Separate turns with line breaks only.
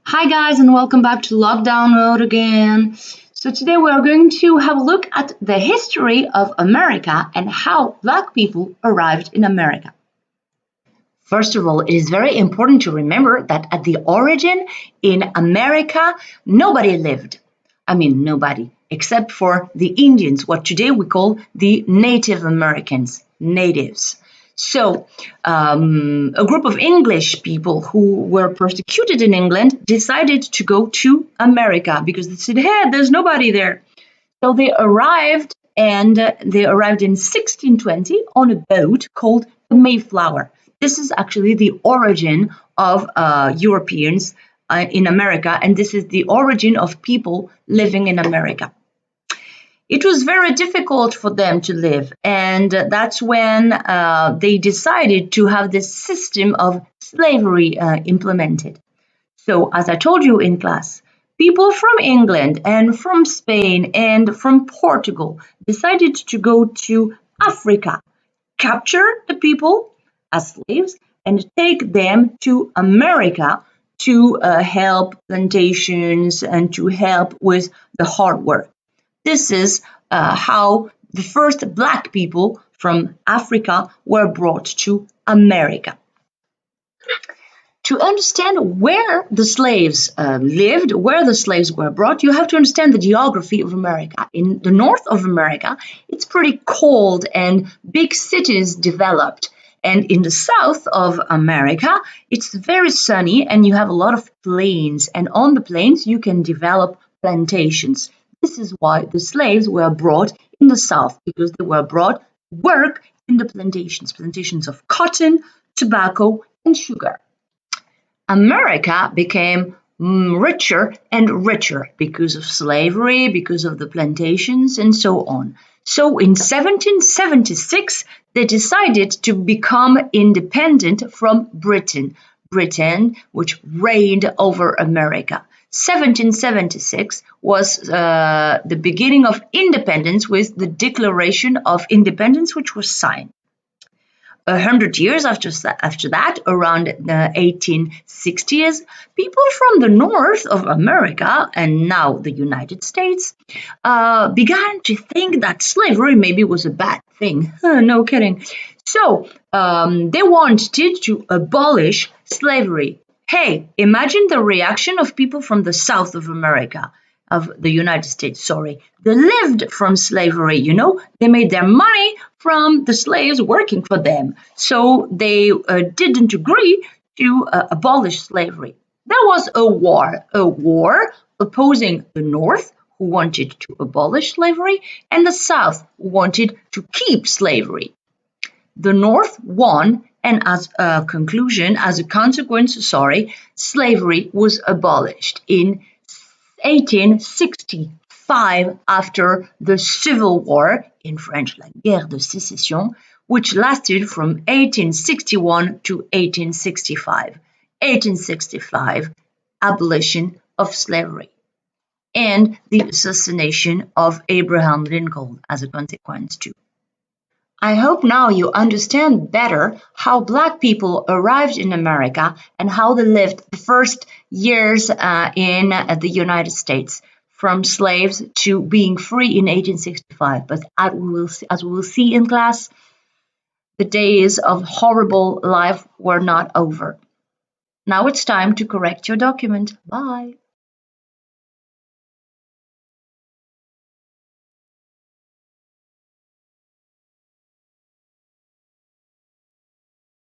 Hi guys, and welcome back to Lockdown Mode again. So today we are going to have a look at the history of America and how Black people arrived in America. First of all, it is very important to remember that at the origin in America, nobody lived. I mean, nobody, except for the Indians, what today we call the Native Americans, natives. So, a group of English people who were persecuted in England decided to go to America because they said, hey, there's nobody there. So they arrived, and they arrived in 1620 on a boat called the Mayflower. This is actually the origin of Europeans in America, and this is the origin of people living in America. It was very difficult for them to live, and that's when they decided to have this system of slavery implemented. So, as I told you in class, people from England and from Spain and from Portugal decided to go to Africa, capture the people as slaves, and take them to America to help plantations and to help with the hard work. This is how the first Black people from Africa were brought to America. To understand where the slaves lived, where the slaves were brought, you have to understand the geography of America. In the north of America, it's pretty cold and big cities developed. And in the south of America, it's very sunny and you have a lot of plains. And on the plains, you can develop plantations. This is why the slaves were brought in the south, because they were brought work in the plantations of cotton, tobacco, and sugar. America became richer and richer because of slavery, because of the plantations, and so on. So in 1776, they decided to become independent from Britain, which reigned over America. 1776 was the beginning of independence with the Declaration of Independence, which was signed. 100 years after that, around the 1860s, people from the north of America and now the United States began to think that slavery maybe was a bad thing. No kidding. So they wanted to abolish slavery. Hey, imagine the reaction of people from the south of America, of the United States, sorry. They lived from slavery, They made their money from the slaves working for them. So they didn't agree to abolish slavery. There was a war opposing the North, who wanted to abolish slavery, and the South, who wanted to keep slavery. The North won, and as a consequence, slavery was abolished in 1865 after the Civil War, in French, la guerre de sécession, which lasted from 1861 to 1865. 1865, abolition of slavery, and the assassination of Abraham Lincoln as a consequence too. I hope now you understand better how Black people arrived in America and how they lived the first years in the United States, from slaves to being free in 1865. But as we will see in class, the days of horrible life were not over. Now it's time to correct your document. Bye.